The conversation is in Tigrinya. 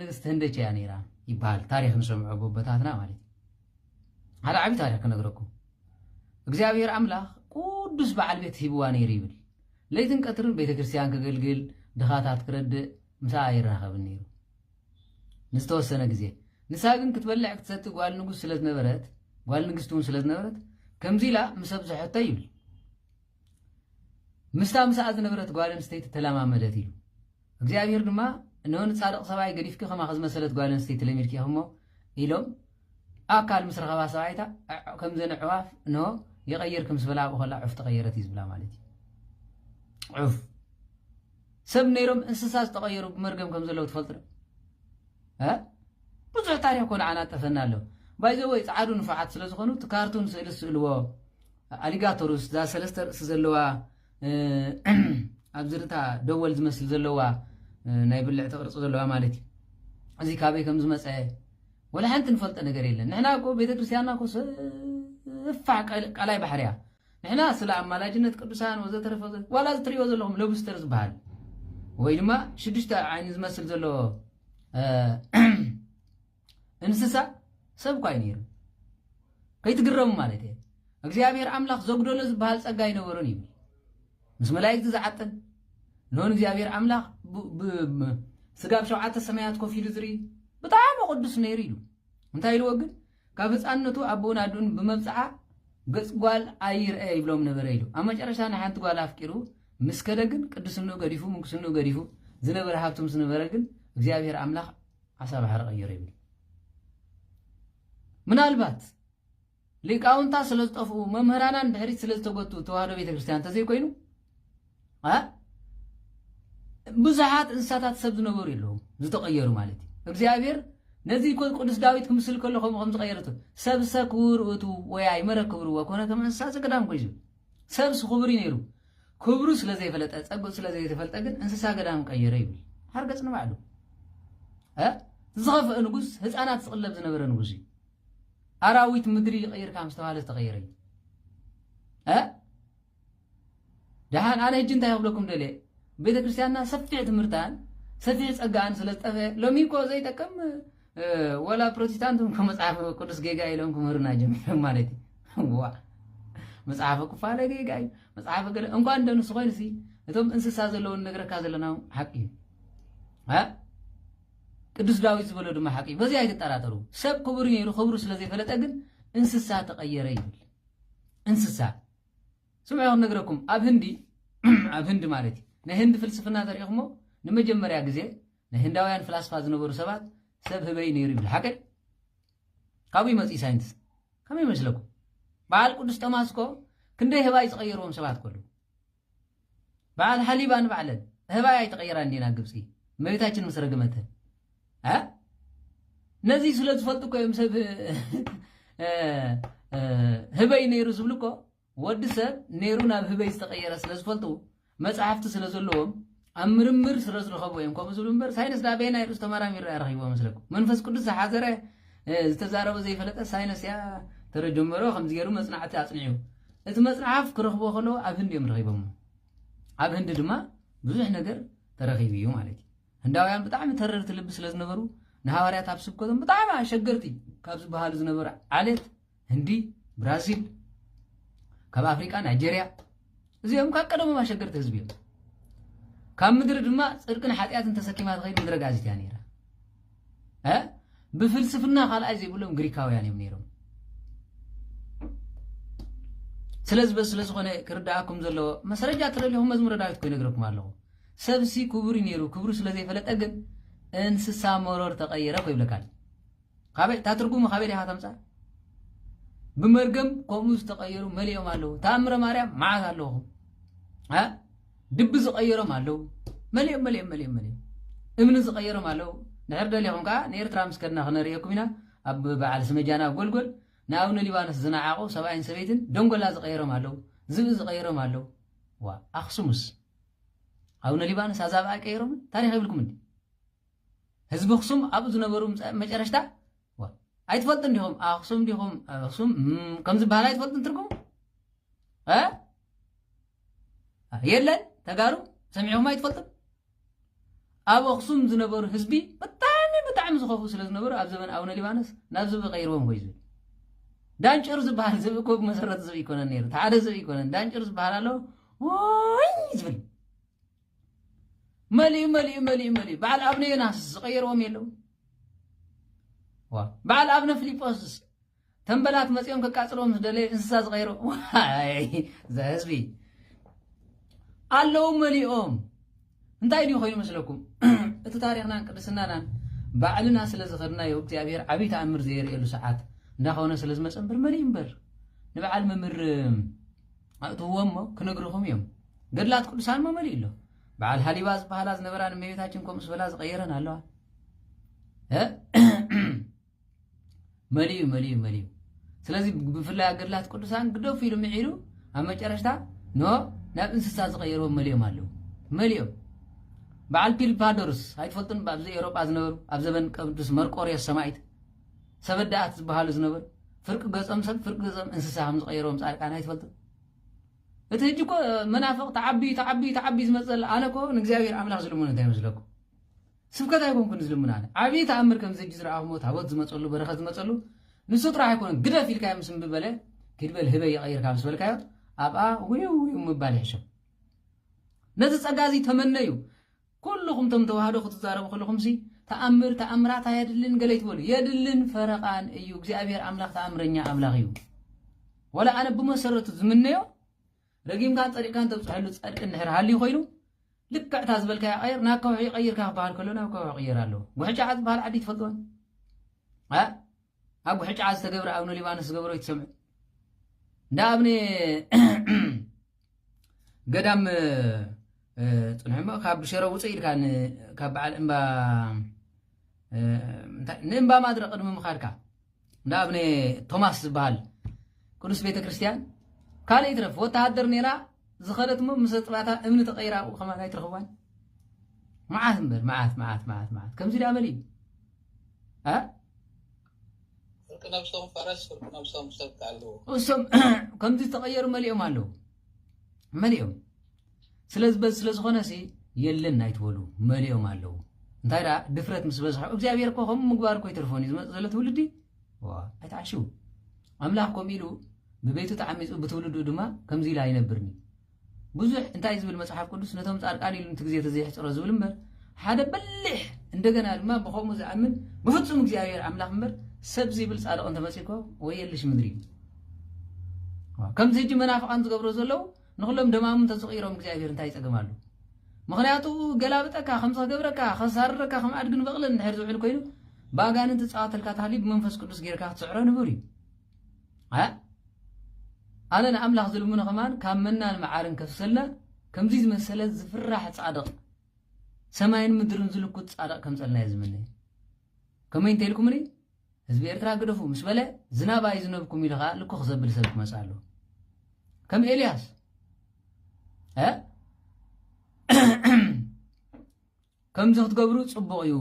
ንግስት ህንደች ያ ነይራ ይባል ታሪክ ንሰምዑ ቦታትና ማለት على عبي تاريخ نقرأكم እግዚአብሔር አምላክ ቅዱስ በዓል ቤት ሂብዋ ነይር ይብል ለይትን ቀትርን ቤተ ክርስቲያን ከገልግል ድኻታት ክረድ ምሳ ይራኸብ ነይሩ ንስተወሰነ ጊዜ ንሳ ግን ክትበልዕ ክትሰጥ ጓል ንጉስ ስለዝነበረት ጓል ንግስቱን ስለዝነበረት ከምዚላ ምሰብ ዝሕተ ይብል ምስታ ምሳ ዝነበረት ጓል ንስተይት ተለማመደት ይሉ እግዚአብሔር ድማ ነውን ጻድቅ ሰባይ ገዲፍኪ ከማ ከዝመሰለት ጓል ንስተይት ለሚርኪ ይሁሞ ኢሎም አካል ምስረኸባ ሰባይታ ከም ዘነ ዕዋፍ ነው يغيركم سبلا وخلا عف تغيرت يزبلا مالتي عف سب نيرم انسساس تغيروا بمرقم كم زلو تفلتر ها بزح تاريخ كون عنا تفنا له بايزو يصعدوا نفعات سلازخونو تكارتون سلسلوا اليغاتوروس ذا سلستر سزلوا ابزرتا دول زمسل زلوا ناي بلع تقرص زلوا مالتي ازي كابي كم زمصه ولا حنت نفلط ነገር የለን نحنا እኮ ቤተክርስቲያንና እኮ فعك على بحريا نحنا سلام ملاجنة قدسان وزترف ولا زتريو زلهم لو بسترز بحال ويلما شدشتا عين زمسل زلو انسسا سب كاينير كيتقرم مالتي እግዚአብሔር አምላክ ዘግዶለዝ በሃል ጸጋ ይነበሩን ይብል ምስ መላእክት ዘዓተን ነውን እግዚአብሔር አምላክ ስጋብ ሸውዓተ ሰማያት ኮፊሉ ዝሪ በጣም ቅዱስ ነይር ይሉ እንታይ ይሉ ወግን ካብ ህፃንነቱ አቦን አዱን በመብጽዓ ገጽ ጓል አይር ይብሎም ነበር ይሉ አመጨረሻና ሓንቲ ጓል አፍቂሩ ምስከደግን ቅዱስነው ገዲፉ ሙክስነው ገዲፉ ዝነበረ ሀብቱም ዝነበረ ግን እግዚአብሔር አምላክ ሐሳብ ሐር ቀየረ ይብል ምናልባት ሊቃውንታ ስለዝጠፉ መምህራናን ድሕሪት ስለዝተጎቱ ተዋህዶ ቤተክርስቲያን ተዘይ ኮይኑ ብዙሓት እንስሳታት ሰብ ዝነበሩ የለውም ዝተቀየሩ ማለት እግዚአብሔር ነዚ ቅዱስ ዳዊት ክምስል ከለኹም ከም ዝቀየረቱ ሰብሰ ክቡር እቱ ወያይ መረክብሩ ወኮነ ከም እንስሳ ዘገዳም ኮይኑ ሰብስ ክቡር ነይሩ ክቡሩ ስለዘይፈለጠ ጸጉ ስለዘይተፈልጠ ግን እንስሳ ገዳም ቀየረ ይብል ሓርገጽ ንባዕሉ ዝኸፍእ ንጉስ ህፃናት ዝቅለብ ዝነበረ ንጉስ አራዊት ምድሪ ይቀየር ከም ዝተባለ ተቀየረ ደሃን አነ እጅ እንታይ ይብለኩም ደለ ቤተክርስቲያንና ሰፊዕ ትምህርታን ሰፊዕ ጸጋን ስለጠፈ ሎሚኮ ዘይጠቀም ولا بروتستانتم كمصحف قدس جيجا يلهم كمهرنا جميع مالتي وا مصحف كفاله جيجا مصحف قال انكو اندنو سخوين سي اتم انسسا زلون نغر كازلناو حقي ቅዱስ ዳዊት ዝብሎ ድማ حقي በዚህ አይተጠራጠሩ ሰብ ክቡር ይሩ ክቡር ስለዚህ ፈለጠ ግን እንስሳ ተቀየረ ይብል እንስሳ ስምዑ ነግረኩም አብ ህንዲ ማለት ነህንድ ፍልስፍና ተሪኽሞ ለመጀመሪያ ጊዜ ነህንዳውያን ፍላስፋ ዝነበሩ ሰባት ሰብ ህበይ ነይሩ ይብል حقي ካብይ መጽ ሳይንስ ከመይ መስለኩም በዓል ቅዱስ ተማስኮ ክንደይ ህባይ ዝቀየሩም ሰባት ኮሉ በዓል ሐሊባን በዓለን ህባይ አይተቀየራ እንዴና ግብጽ መቤታችን መስረገመተ ነዚ ስለዝፈልጡ ኮይም ሰብ ህበይ ነይሩ ዝብልኮ ወዲ ሰብ ነይሩ ናብ ህበይ ዝተቀየረ ስለዝፈልጡ መጽሐፍቲ ስለዘለዎም أمرمر سرز رخبوهم كم زلمبر ساينس دابينا يرس تمارا مير أرخيبه مسلكم منفس كل حاضره استزاروا زي فلتا ساينس يا ترجمرو خمس جيرو مصنعات أصنعيو إذا مصنعاف كرخبو خلو أبهند يوم رخيبهم أبهند دما بزح نجر ترخيبيهم عليك هنداويان بتعم ترر تلبس لزنبرو نهاريات أبسب كذا بتعم شجرتي كابس بحال زنبر عليت هندي برازيل كاب أفريقيا نيجيريا زيهم كأكلهم ما شجرت هزبيهم كم مدر دما صدقنا حاتيات انت سكيمات غير مدر غازيت يعني بفلسفنا قال ايزي بقولهم غريكاويان يمنيرهم سلاز بس سلاز خونه كرداكم زلو مسرجا ترلهم مزمور داويت كو ينغركم الله سبسي كبر ينيرو كبر سلاز يفلط اجن انسسا مرور تقيره كو يبلكال خابي تاترغم خابي ها تمصا بمرغم قومس تقيرو مليوم الله تامر ماريام معاذ الله دب زقيرهم علو مليم امن زقيرهم علو نعرض لهم كا نير ترامس كنا خنريكم هنا اب بعل سمجانا غلغل ناون ليبانس زناعقو 70 سبيتن دنگلا زقيرهم علو زب زقيرهم علو وا اخسمس አሁን ሊባኖስ አዛባ ቀይሮም ታሪክ ይብልኩም እንዴ ህዝብ አክሱም አብ ዝነበሩ መጨረሽታ ዋ አይትፈልጥ እንዲሁም አክሱም እንዲሁም አክሱም ከምዝ ባህል አይትፈልጥ እንትርኩም የለን ተጋሩ ሰሚዑም አይትፈልጥ አብ አክሱም ዝነበሩ ህዝቢ በጣም ዝኸፉ ስለ ዝነበሩ ኣብ ዘመን ኣቡነ ሊባኖስ ናብ ዝብ ቀይርዎም ኮይኑ ዳንጭር ዝበሃል ዝብ እኮ መሰረት ዝብ ይኮነን ነይሩ ታሓደ ዝብ ይኮነን ዳንጭር ዝበሃል ኣሎ ወይ ዝብል መሊኡ በዓል ኣብነ ዮናስ ዝቀይርዎም የለው በዓል ኣብነ ፊልጶስ ተንበላት መጽኦም ከቃጽሎም ዝደለየ እንስሳ ዝቀይሮ ዋይ ዘህዝቢ ኣለው መሊኦም እንታይ ድዩ ኮይኑ መስለኩም እቲ ታሪኽናን ቅድስናናን ባዕልና ስለ ዝኸድናዮ እግዚአብሔር ዓብይ ተኣምር ዘየርእየሉ ሰዓት እንዳኸውነ ስለ ዝመፀ እምበር መሊኡ እምበር ንበዓል መምህር ኣእትዎም ክነግርኹም እዮም ገድላት ቅዱሳን መሊኡ ኣሎ በዓል ሃሊባ ዝበሃላ ዝነበራ ንእመቤታችን ከምኡ ዝበላ ዝቀየረን ኣለዋ መሊኡ ስለዚ ብፍላይ ገድላት ቅዱሳን ግደፍ ኢሉ ምዒሉ ኣብ መጨረሽታ ናብ እንስሳ ዝቀየርዎም መሊኦም ኣለዉ መሊኦም በዓል ፒልፓዶርስ ኣይትፈልጡን ኣብዚ ኤውሮጳ ዝነበሩ ኣብ ዘበን ቅዱስ መርቆሬዎስ ሰማዕት ሰበዳእት ዝበሃሉ ዝነበሩ ፍርቂ ገጾም ሰብ ፍርቂ ገጾም እንስሳ ከም ዝቀየርዎም ጻድቃን ኣይትፈልጡን እቲ ሕጂ እኮ መናፍቕ ተዓቢ ዝመፀል ኣነ እኮ ንእግዚአብሔር ኣምላኽ ዝልሙን እንታይ ይመስለኩም ስብከት ኣይኮንኩን ዝልሙን ኣነ ዓብዪ ተኣምር ከምዚ ሕጂ ዝረኣኹሞ ታቦት ዝመፀሉ በረኸት ዝመፀሉ ንሱ ጥራሕ ኣይኮነን ግደፍ ኢልካዮ ምስ እምብበለ ክድበል ህበይ ይቀይርካ ምስ በልካዮ ኣብኣ ውይው ምባል ይሕሸብ ነዚ ጸጋ እዚ ተመነዩ ኩልኹም ቶም ተዋህዶ ክትዛረቡ ከለኹም ሲ ተኣምራት ኣየድልን ገለ ይትበሉ የድልን ፈረቓን እዩ እግዚአብሔር ኣምላኽ ተኣምረኛ ኣምላኽ እዩ ወላ ኣነ ብመሰረቱ ዝምነዮ ረጊምካን ጸዲቕካን ተብፅሐሉ ጸድቂ እንድሕር ሃልዩ ኮይኑ ልክዕታ ዝበልካዮ ቀይር ናብ ከውሒ ይቀይርካ ክበሃል ከሎ ናብ ከውሒ ይቅይር ኣለዎ ጉሕጫዓ ዝበሃል ዓዲ ትፈልጥዎን ኣብ ጉሕጫዓ ዝተገብረ ኣቡነ ሊባኖስ ዝገብሮ ይትሰምዑ እንዳ ኣብነ ገዳም ጽንሕሞ ካብ ሽረ ውፅእ ኢልካ ካብ በዓል እምባ ንእምባ ማድረ ቅድሚ ምኻድካ እንዳ ኣብነ ቶማስ ዝበሃል ቅዱስ ቤተ ክርስቲያን ካልእ ይትረፍ ወተሃደር ነይራ ዝኸደት ሞ ምስ ጥባታ እምኒ ተቀይራ ከማን ኣይትረኽቧን መዓት እምበር መዓት ከምዚ ዳ መሊኡ ነብሶም ፈረስ ነብሶም ሰብት ኣለዎ እሶም ከምዚ ተቀየሩ መሊኦም ኣለዉ መሊኦም ስለ ዝኾነ ሲ የለን ኣይትበሉ መሊኦም ኣለዉ እንታይ ዳ ድፍረት ምስ በዝሖ እግዚአብሔር እኮ ከምኡ ምግባር እኮ ይተርፎን እዩ ዝመፅእ ዘሎ ትውልዲ ኣይተዓሽው ኣምላኽ ከምኡ ኢሉ ብቤቱ ተዓሚፁ ብትውልዱ ድማ ከምዚ ኢላ ኣይነብርኒ ብዙሕ እንታይ ዝብል መጽሓፍ ቅዱስ ነቶም ጻድቃን ኢሉንቲ ግዜ ተዘይሕፅሮ ዝብል እምበር ሓደ በልሕ እንደገና ድማ ብኸምኡ ዝኣምን ብፍጹም እግዚአብሔር ኣምላኽ እምበር ሰብ ዝብል ጻድቕ እንተመፂኮ ወየልሽ ምድሪ ከምዚ ሕጂ መናፍቃን ዝገብሮ ዘለዉ ንኹሎም ደማሙን ተዝቕይሮም እግዚአብሔር እንታይ ይጸገማሉ ምክንያቱ ገላብጠካ ከምዚ ክገብረካ ከሳርረካ ከም ኣድግን በቕልን እንድሕር ዝውዕል ኮይኑ ብኣጋንን ትፃወተልካ ተሃሊ ብመንፈስ ቅዱስ ጌርካ ክትስዕሮ ንብር እዩ ኣነ ንኣምላኽ ዝልሙነ ኸማን ካብ መናን መዓርን ከፍሰልና ከምዚ ዝመሰለ ዝፍራሕ ጻድቕ ሰማይን ምድርን ዝልኩት ጻድቕ ከምፀልና እየ ዝምነ ከመይ እንተኢልኩምኒ ህዝቢ ኤርትራ ግደፉ ምስ በለ ዝናብ ኣይዝነብኩም ኢሉ ኸዓ ልኩ ክዘብል ሰብ ክመፅእ ኣለዎ ከም ኤልያስ ከምዚ ክትገብሩ ጽቡቕ እዩ